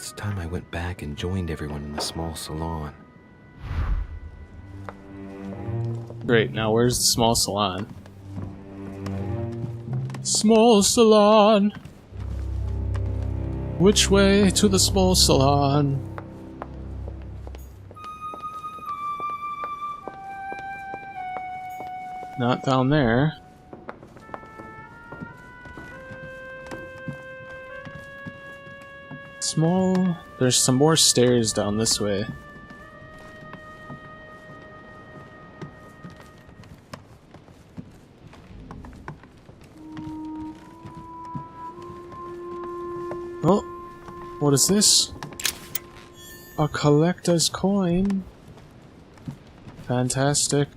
It's time I went back and joined everyone in the small salon. Great, now where's the small salon? Small salon. Which way to the small salon? Not down there. Small... There's some more stairs down this way. Oh, what is this? A collector's coin. Fantastic.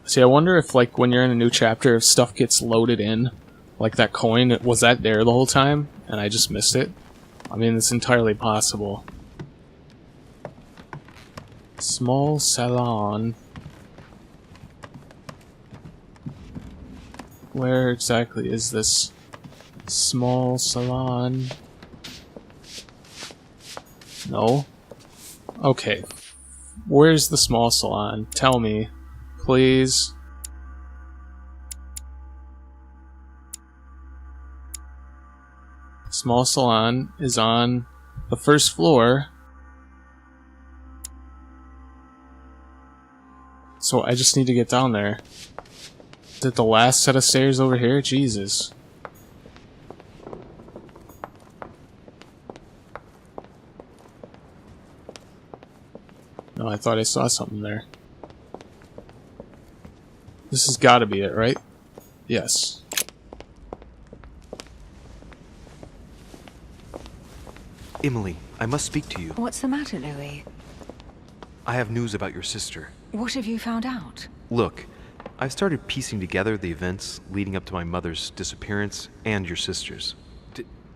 See, I wonder if, like, when you're in a new chapter, if stuff gets loaded in. Like that coin, was that there the whole time? And I just missed it? I mean, it's entirely possible. Small salon. Where exactly is this small salon? No? Okay. Where's the small salon? Tell me. Please. Small salon is on the first floor. So I just need to get down there. Is it the last set of stairs over here? Jesus. No, I thought I saw something there. This has got to be it, right? Yes. Emily, I must speak to you. What's the matter, Louis? I have news about your sister. What have you found out? Look, I've started piecing together the events leading up to my mother's disappearance and your sister's.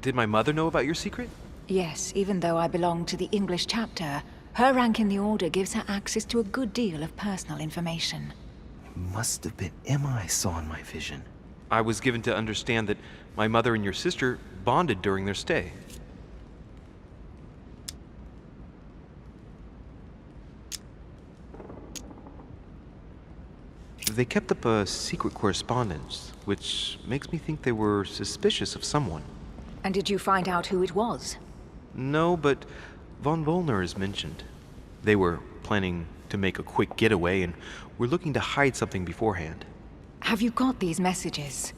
Did my mother know about your secret? Yes, even though I belong to the English chapter, her rank in the Order gives her access to a good deal of personal information. It must have been Emma I saw in my vision. I was given to understand that my mother and your sister bonded during their stay. They kept up a secret correspondence, which makes me think they were suspicious of someone. And did you find out who it was? No, but von Volner is mentioned. They were planning to make a quick getaway and were looking to hide something beforehand. Have you got these messages?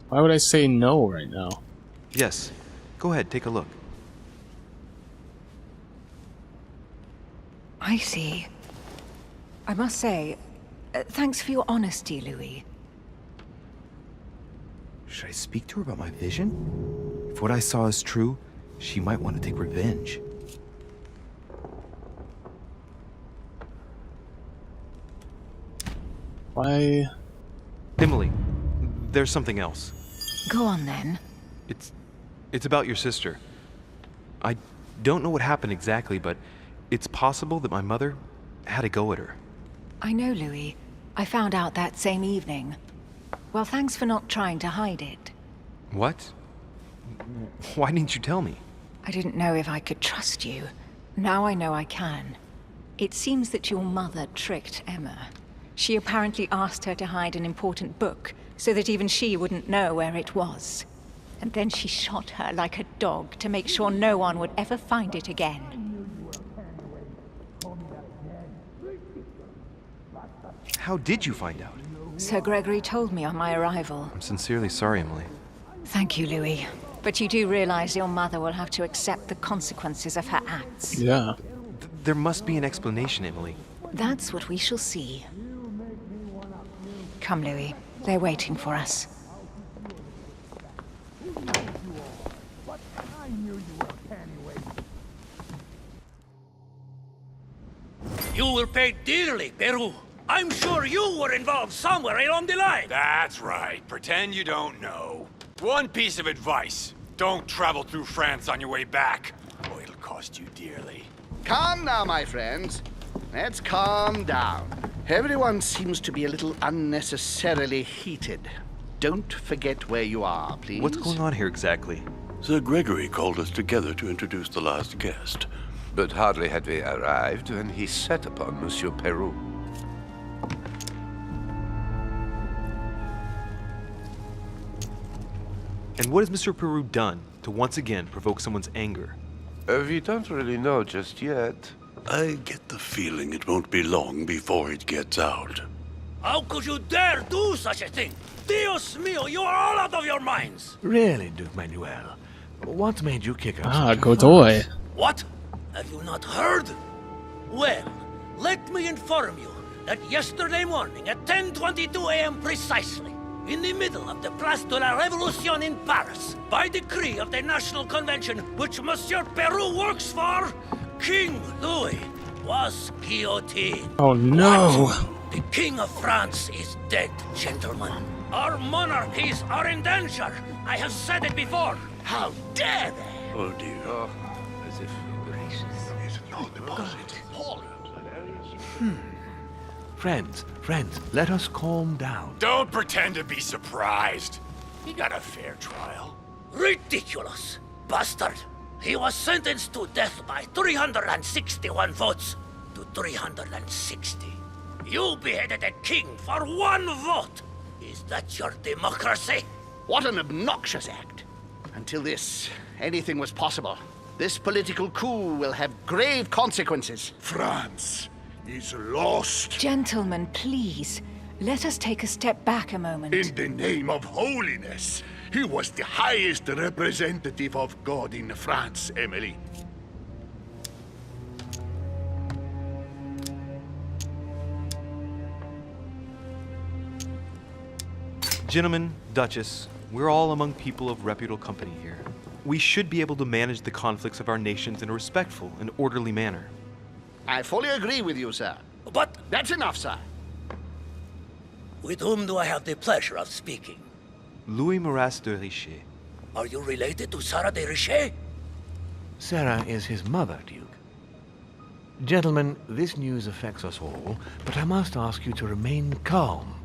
Why would I say no right now? Yes. Go ahead, take a look. I see. I must say, thanks for your honesty, Louis. Should I speak to her about my vision? If what I saw is true, she might want to take revenge. Why? Emily, there's something else. Go on, then. It's about your sister. I don't know what happened exactly, but it's possible that my mother had a go at her. I know, Louis. I found out that same evening. Well, thanks for not trying to hide it. What? Why didn't you tell me? I didn't know if I could trust you. Now I know I can. It seems that your mother tricked Emma. She apparently asked her to hide an important book, so that even she wouldn't know where it was. And then she shot her like a dog to make sure no one would ever find it again. How did you find out? Sir Gregory told me on my arrival. I'm sincerely sorry, Emily. Thank you, Louis. But you do realize your mother will have to accept the consequences of her acts. Yeah. There must be an explanation, Emily. That's what we shall see. Come, Louis. They're waiting for us. You will pay dearly, Peru. I'm sure you were involved somewhere along the line. That's right. Pretend you don't know. One piece of advice. Don't travel through France on your way back, or it'll cost you dearly. Calm now, my friends. Let's calm down. Everyone seems to be a little unnecessarily heated. don't forget where you are, please. What's going on here exactly? Sir Gregory called us together to introduce the last guest. But hardly had we arrived when he set upon Monsieur Peru. And what has Mr. Peru done to once again provoke someone's anger? We don't really know just yet. I get the feeling it won't be long before it gets out. How could you dare do such a thing? Dios mío, you are all out of your minds! Really, Duke Manuel? What made you kick up Ah, such a Godoy. fuss? What? Have you not heard? Well, let me inform you that yesterday morning at 10:22 a.m. precisely, in the middle of the Place de la Révolution in Paris, by decree of the National Convention which Monsieur Peru works for, King Louis was guillotined. Oh no! What? The King of France is dead, gentlemen. Our monarchies are in danger. I have said it before. How dare they? Oh dear. As if Friends, let us calm down. Don't pretend to be surprised. He got a fair trial. Ridiculous! Bastard! He was sentenced to death by 361 votes to 360. You beheaded a king for one vote! Is that your democracy? What an obnoxious act. Until this, anything was possible. This political coup will have grave consequences. France is lost. Gentlemen, please, let us take a step back a moment. In the name of holiness. He was the highest representative of God in France, Emily. Gentlemen, Duchess, we're all among people of reputable company here. We should be able to manage the conflicts of our nations in a respectful and orderly manner. I fully agree with you, sir. But That's enough, sir. with whom do I have the pleasure of speaking? Louis Maras de Richet. Are you related to Sarah de Richet? Sarah is his mother, Duke. Gentlemen, this news affects us all, but I must ask you to remain calm.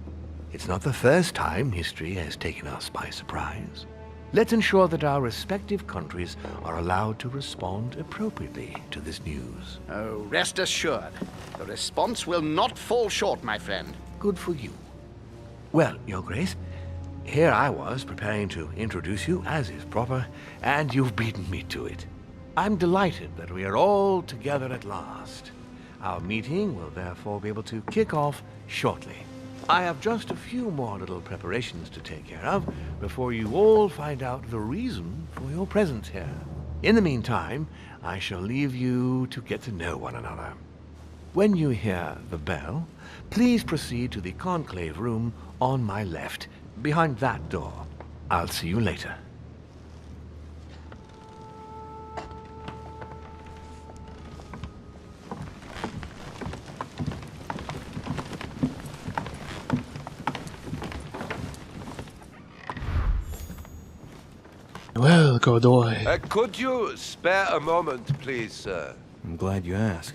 It's not the first time history has taken us by surprise. Let's ensure that our respective countries are allowed to respond appropriately to this news. Oh, rest assured. The response will not fall short, my friend. Good for you. Well, Your Grace, here I was preparing to introduce you as is proper, and you've beaten me to it. I'm delighted that we are all together at last. Our meeting will therefore be able to kick off shortly. I have just a few more little preparations to take care of before you all find out the reason for your presence here. In the meantime, I shall leave you to get to know one another. When you hear the bell, please proceed to the conclave room on my left, behind that door. I'll see you later. Well, Godoy. Could you spare a moment, please, sir? I'm glad you asked.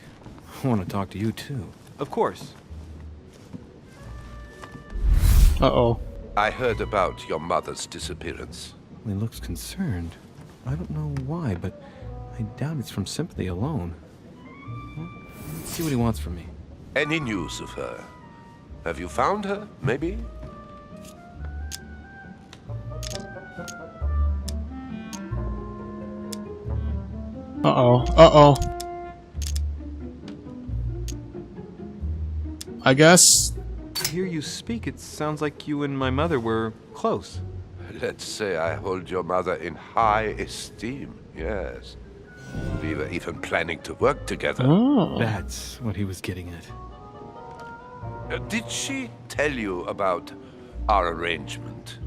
I want to talk to you too. Of course. Uh-oh. I heard about your mother's disappearance. He looks concerned. I don't know why, but I doubt it's from sympathy alone. Well, let's see what he wants from me. Any news of her? Have you found her, maybe? Uh-oh. Uh-oh. I guess. To hear you speak, it sounds like you and my mother were close. Let's say I hold your mother in high esteem, yes. We were even planning to work together. Oh. That's what he was getting at. Did she tell you about our arrangement?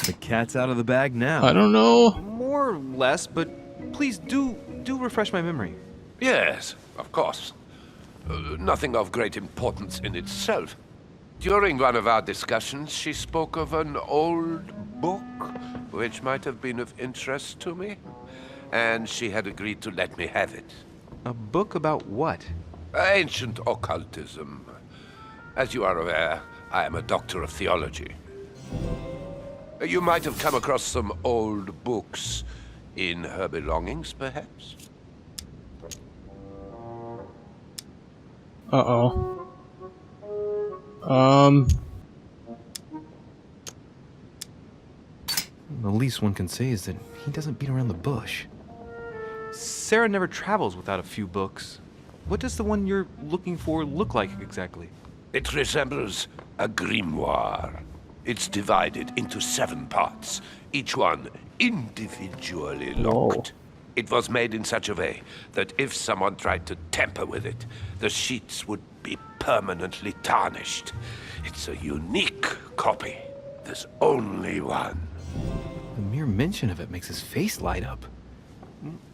The cat's out of the bag now. I don't know. More or less, but please do refresh my memory. Yes, of course. Nothing of great importance in itself. During one of our discussions, she spoke of an old book which might have been of interest to me. and she had agreed to let me have it. A book about what? Ancient occultism. As you are aware, I am a doctor of theology. You might have come across some old books in her belongings, perhaps? Uh-oh. The least one can say is that he doesn't beat around the bush. Sarah never travels without a few books. What does the one you're looking for look like exactly? It resembles a grimoire. It's divided into 7 parts, each one individually locked. It was made in such a way that if someone tried to tamper with it, the sheets would be permanently tarnished. It's a unique copy. There's only one. The mere mention of it makes his face light up.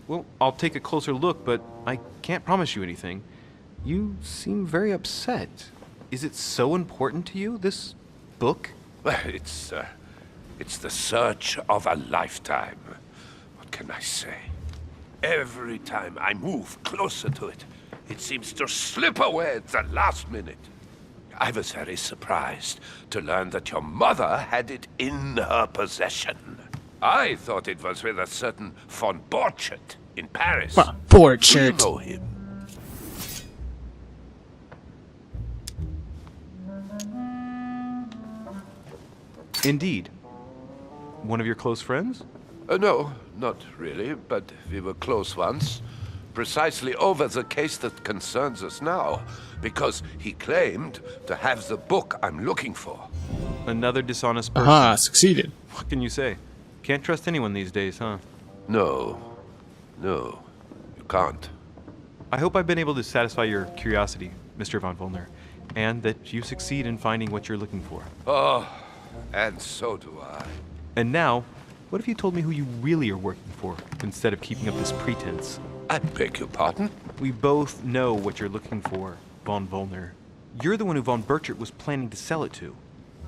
Well, I'll take a closer look, but I can't promise you anything. You seem very upset. Is it so important to you, this book? Well, it's the search of a lifetime. What can I say? Every time I move closer to it, it seems to slip away at the last minute. I was very surprised to learn that your mother had it in her possession. I thought it was with a certain von Borchardt in Paris. Borchardt. You know him. Indeed. One of your close friends? No, not really, but we were close once. Precisely over the case that concerns us now, because he claimed to have the book I'm looking for. Another dishonest person. Aha, succeeded. What can you say? Can't trust anyone these days, huh? No, you can't. I hope I've been able to satisfy your curiosity, Mr. von Volner, and that you succeed in finding what you're looking for. Oh, and so do I. And now, what if you told me who you really are working for, instead of keeping up this pretense? I beg your pardon? We both know what you're looking for, von Volner. You're the one who von Borchardt was planning to sell it to.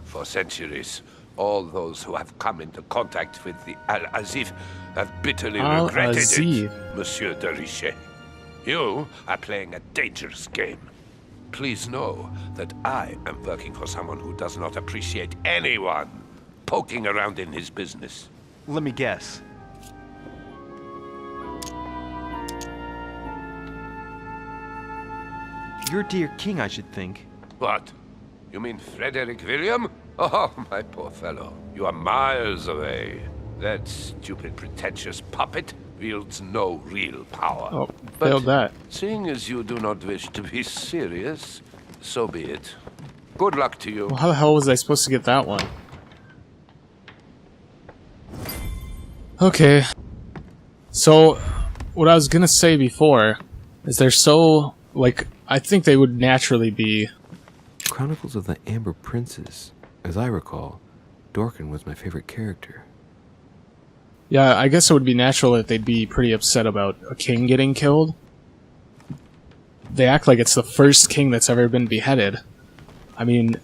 For centuries, all those who have come into contact with the Al-Azif have bitterly regretted it, Monsieur de Richet. You are playing a dangerous game. Please know that I am working for someone who does not appreciate anyone poking around in his business. Let me guess. Your dear king, I should think. What? You mean Frederick William? Oh, my poor fellow. You are miles away. That stupid, pretentious puppet wields no real power. Oh, failed that. Seeing as you do not wish to be serious, so be it. Good luck to you. Well, how the hell was I supposed to get that one? Okay. So, what I was gonna say before is they're so, like, I think they would naturally be... Chronicles of the Amber Princes. As I recall, Dorkin was my favorite character. Yeah, I guess it would be natural that they'd be pretty upset about a king getting killed. They act like it's the first king that's ever been beheaded. I mean,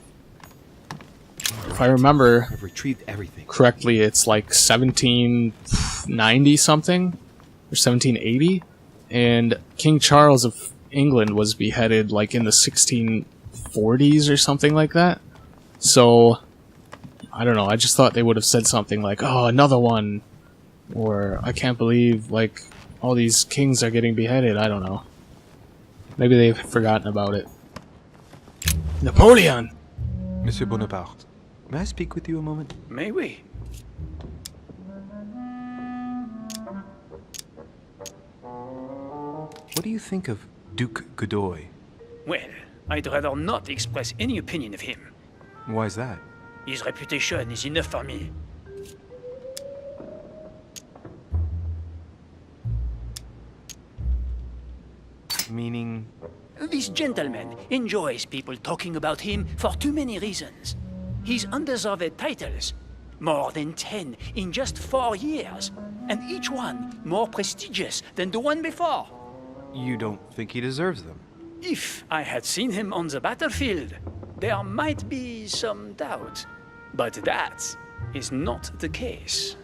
if I remember I've retrieved everything correctly, it's like 1790 something, or 1780, and King Charles of England was beheaded like in the 1640s or something like that. So, I don't know, I just thought they would have said something like, oh, another one, or I can't believe, like, all these kings are getting beheaded, I don't know. Maybe they've forgotten about it. Napoleon! Monsieur Bonaparte, may I speak with you a moment? May we? What do you think of Duke Godoy? Well, I'd rather not express any opinion of him. Why is that? His reputation is enough for me. Meaning? This gentleman enjoys people talking about him for too many reasons. He's undeserved titles. More than 10 in just 4 years. And each one more prestigious than the one before. You don't think he deserves them? If I had seen him on the battlefield, there might be some doubt. But that is not the case.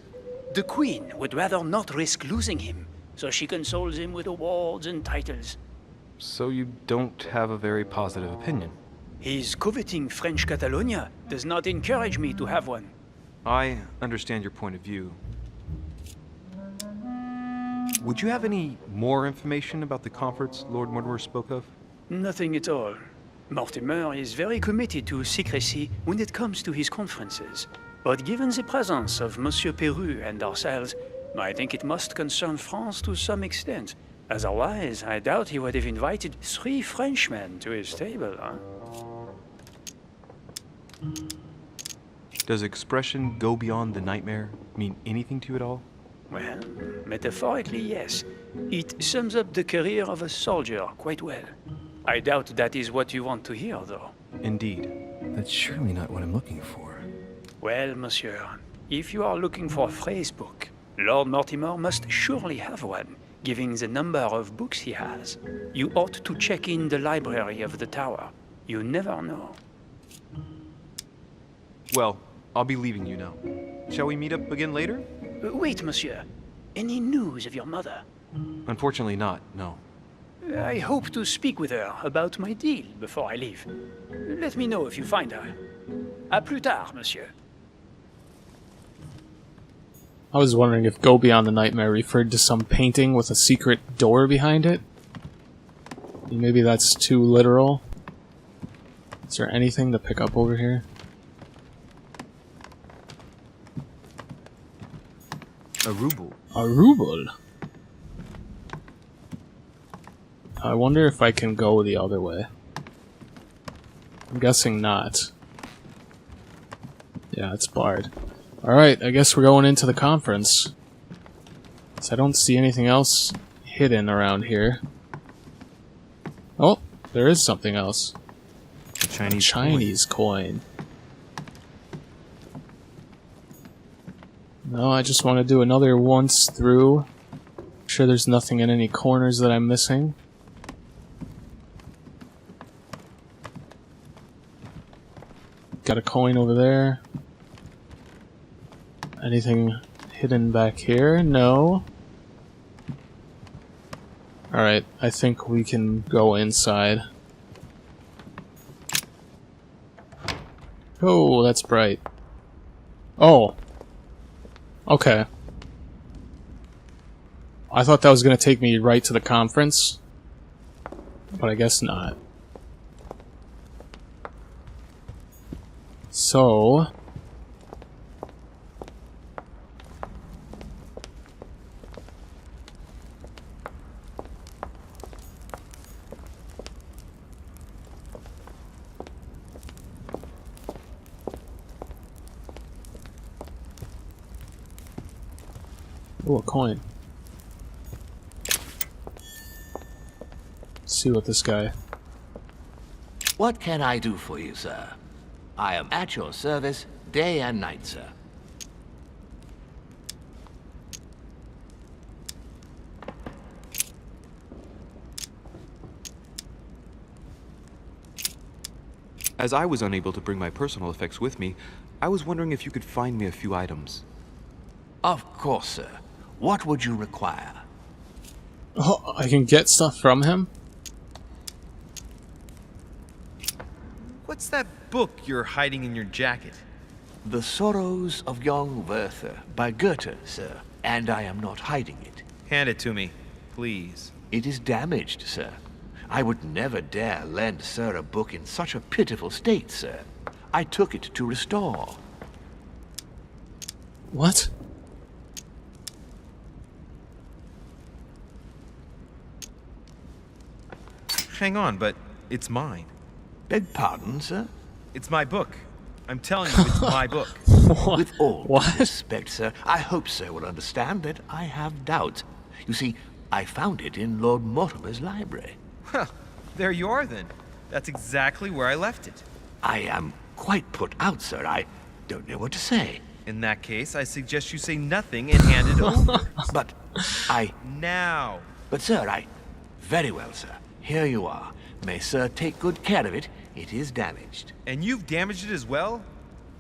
The Queen would rather not risk losing him, so she consoles him with awards and titles. So you don't have a very positive opinion? His coveting French Catalonia does not encourage me to have one. I understand your point of view. Would you have any more information about the conference Lord Mortimer spoke of? Nothing at all. Mortimer is very committed to secrecy when it comes to his conferences. But given the presence of Monsieur Peru and ourselves, I think it must concern France to some extent. Otherwise, I doubt he would have invited 3 Frenchmen to his table, huh? Does expression "go beyond the nightmare" mean anything to you at all? Well, metaphorically, yes. It sums up the career of a soldier quite well. I doubt that is what you want to hear, though. Indeed. That's surely not what I'm looking for. Well, monsieur, if you are looking for a phrase book, Lord Mortimer must surely have one, given the number of books he has. You ought to check in the library of the tower. You never know. Well, I'll be leaving you now. Shall we meet up again later? Wait, monsieur. Any news of your mother? Unfortunately not, no. I hope to speak with her about my deal before I leave. Let me know if you find her. À plus tard, monsieur. I was wondering if Go Beyond the Nightmare referred to some painting with a secret door behind it. Maybe that's too literal. Is there anything to pick up over here? A ruble. A ruble? I wonder if I can go the other way. I'm guessing not. Yeah, it's barred. Alright, I guess we're going into the conference. So I don't see anything else hidden around here. Oh, there is something else. A Chinese coin. No, I just want to do another once through. I'm sure there's nothing in any corners that I'm missing. Got a coin over there. Anything hidden back here? No. Alright, I think we can go inside. Oh, that's bright. Oh. Okay. I thought that was going to take me right to the conference, but I guess not. So... oh, a coin. Let's see what this guy... What can I do for you, sir? I am at your service day and night, sir. As I was unable to bring my personal effects with me, I was wondering if you could find me a few items. Of course, sir. What would you require? Oh, I can get stuff from him? What's that book you're hiding in your jacket? The Sorrows of Young Werther by Goethe, sir. And I am not hiding it. Hand it to me, please. It is damaged, sir. I would never dare lend sir a book in such a pitiful state, sir. I took it to restore. What? Hang on, but it's mine. Beg pardon, sir? It's my book. I'm telling you, it's my book. With all What? respect, sir, I hope sir will understand that I have doubts. You see, I found it in Lord Mortimer's library. Well, there you are then. That's exactly where I left it. I am quite put out, sir. I don't know what to say. In that case, I suggest you say nothing and hand it over. But I... Now. But, sir, I... Very well, sir. Here you are. May sir take good care of it. It is damaged. And you've damaged it as well?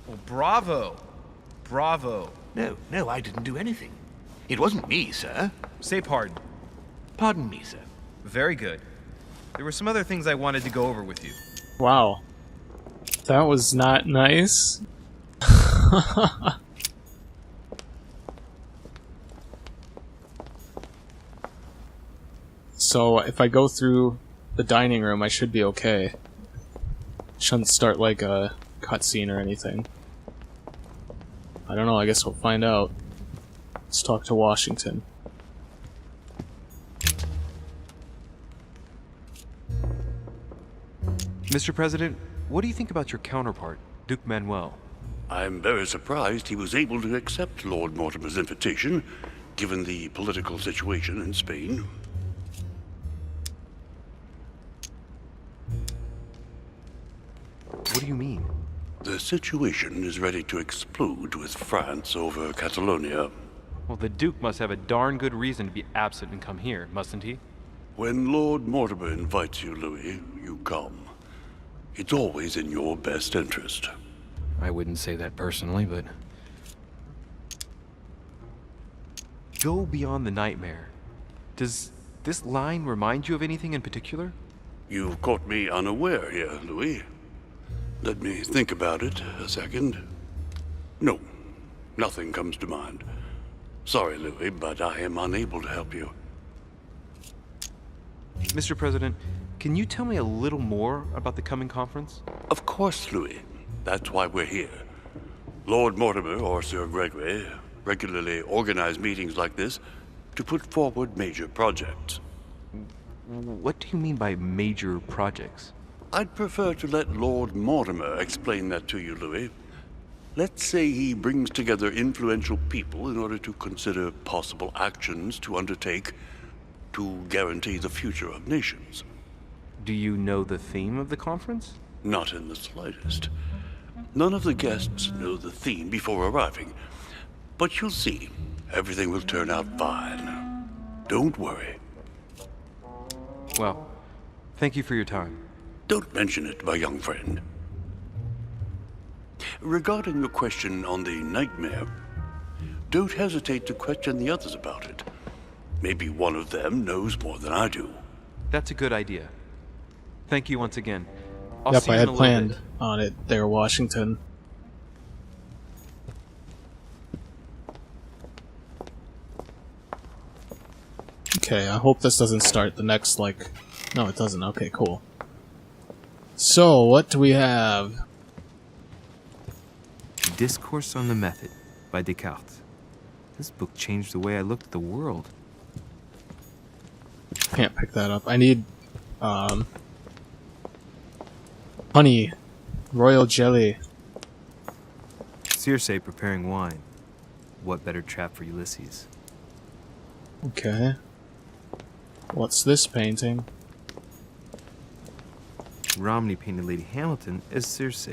Well, bravo. Bravo. No, I didn't do anything. It wasn't me, sir. Say pardon. Pardon me, sir. Very good. There were some other things I wanted to go over with you. Wow. That was not nice. So, if I go through the dining room, I should be okay. Shouldn't start like a cutscene or anything. I don't know, I guess we'll find out. Let's talk to Washington. Mr. President, what do you think about your counterpart, Duke Manuel? I'm very surprised he was able to accept Lord Mortimer's invitation, given the political situation in Spain. What do you mean? The situation is ready to explode with France over Catalonia. Well, the Duke must have a darn good reason to be absent and come here, mustn't he? When Lord Mortimer invites you, Louis, you come. It's always in your best interest. I wouldn't say that personally, but... Go beyond the nightmare. Does this line remind you of anything in particular? You've caught me unaware here, Louis. Let me think about it a second. No, nothing comes to mind. Sorry, Louis, but I am unable to help you. Mr. President, can you tell me a little more about the coming conference? Of course, Louis. That's why we're here. Lord Mortimer or Sir Gregory regularly organize meetings like this to put forward major projects. What do you mean by major projects? I'd prefer to let Lord Mortimer explain that to you, Louis. Let's say he brings together influential people in order to consider possible actions to undertake to guarantee the future of nations. Do you know the theme of the conference? Not in the slightest. None of the guests know the theme before arriving. But you'll see, everything will turn out fine. Don't worry. Well, thank you for your time. Don't mention it, my young friend. Regarding your question on the nightmare, don't hesitate to question the others about it. Maybe one of them knows more than I do. That's a good idea. Thank you once again. Yep, I had planned on it there, Washington. Okay, I hope this doesn't start the next, like... No, it doesn't. Okay, cool. So, what do we have? Discourse on the Method by Descartes. This book changed the way I looked at the world. Can't pick that up. I need, honey. Royal jelly. Circe preparing wine. What better trap for Ulysses? Okay. What's this painting? Romney painted Lady Hamilton as Circe.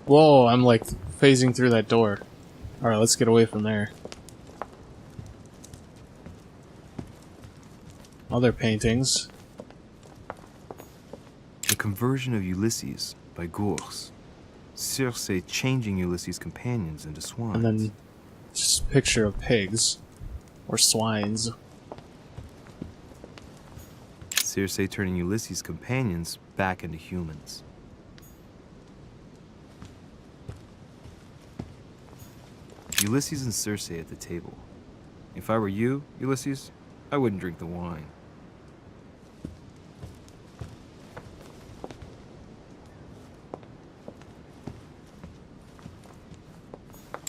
Whoa, I'm like phasing through that door. Alright, let's get away from there. Other paintings. The Conversion of Ulysses by Gours. Circe changing Ulysses' companions into swines. And then just a picture of pigs. Or swines. Circe turning Ulysses' companions back into humans. Ulysses and Circe at the table. If I were you, Ulysses, I wouldn't drink the wine.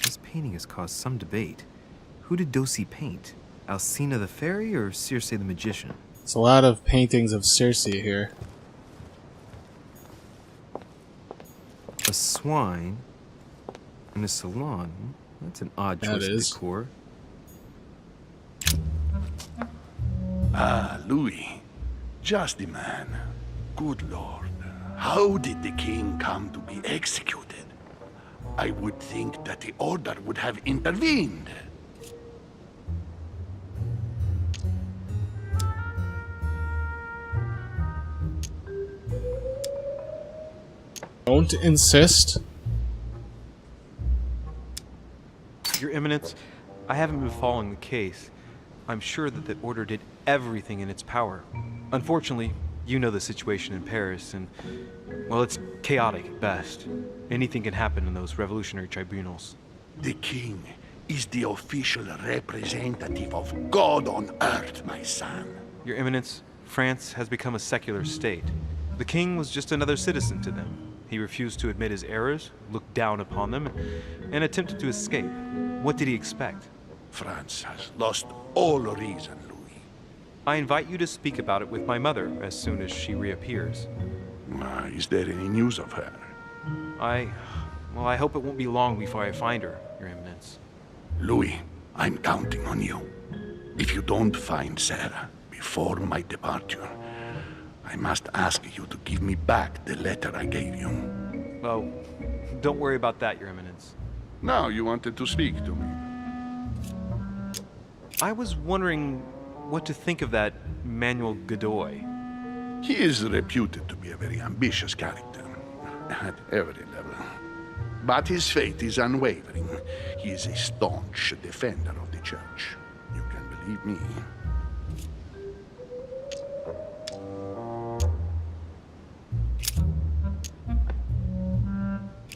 This painting has caused some debate. Who did Dosey paint? Alcina the fairy or Circe the magician? There's a lot of paintings of Circe here. A swine in a salon. That's an odd choice of decor. Ah, Louis. Just the man. Good Lord. How did the king come to be executed? I would think that the order would have intervened. Don't insist. Your Eminence, I haven't been following the case. I'm sure that the Order did everything in its power. Unfortunately, you know the situation in Paris, and, well, it's chaotic at best. Anything can happen in those revolutionary tribunals. The king is the official representative of God on earth, my son. Your Eminence, France has become a secular state. The king was just another citizen to them. He refused to admit his errors, looked down upon them, and attempted to escape. What did he expect? France has lost all reason, Louis. I invite you to speak about it with my mother as soon as she reappears. Is there any news of her? Well, I hope it won't be long before I find her, Your Eminence. Louis, I'm counting on you. If you don't find Sarah before my departure, I must ask you to give me back the letter I gave you. Oh, don't worry about that, Your Eminence. Now you wanted to speak to me. I was wondering what to think of that Manuel Godoy. He is reputed to be a very ambitious character, at every level. But his faith is unwavering. He is a staunch defender of the church. You can believe me.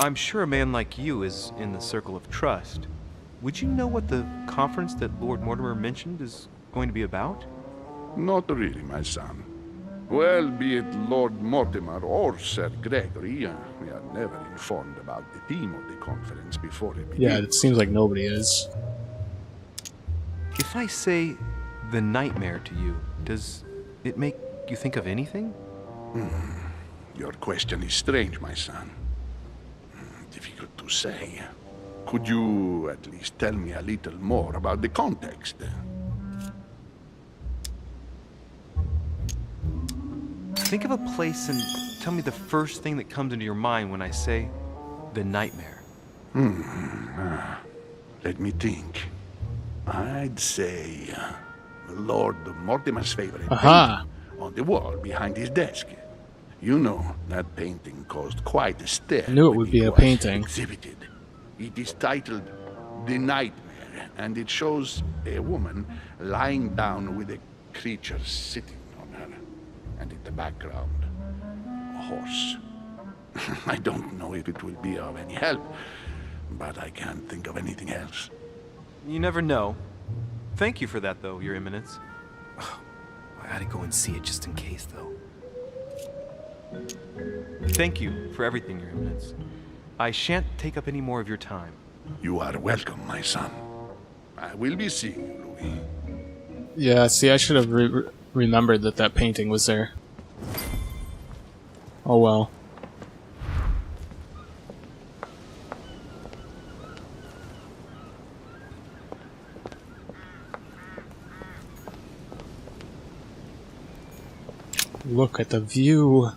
I'm sure a man like you is in the circle of trust. Would you know what the conference that Lord Mortimer mentioned is going to be about? Not really, my son. Well, be it Lord Mortimer or Sir Gregory, we are never informed about the theme of the conference before it begins. Yeah, it seems like nobody is. If I say the nightmare to you, does it make you think of anything? Your question is strange, my son. Difficult to say. Could you at least tell me a little more about the context? Think of a place and tell me the first thing that comes into your mind when I say the nightmare. Let me think. I'd say Lord Mortimer's favorite Aha! painting on the wall behind his desk. You know, that painting caused quite a stir. I knew it when would be a was painting. Exhibited. It is titled The Nightmare, and it shows a woman lying down with a creature sitting on her. And in the background, a horse. I don't know if it will be of any help, but I can't think of anything else. You never know. Thank you for that, though, Your Eminence. I gotta go and see it just in case, though. Thank you for everything, Your Eminence. I shan't take up any more of your time. You are welcome, my son. I will be seeing you, Louis. Yeah, see, I should have remembered that that painting was there. Oh well. Look at the view.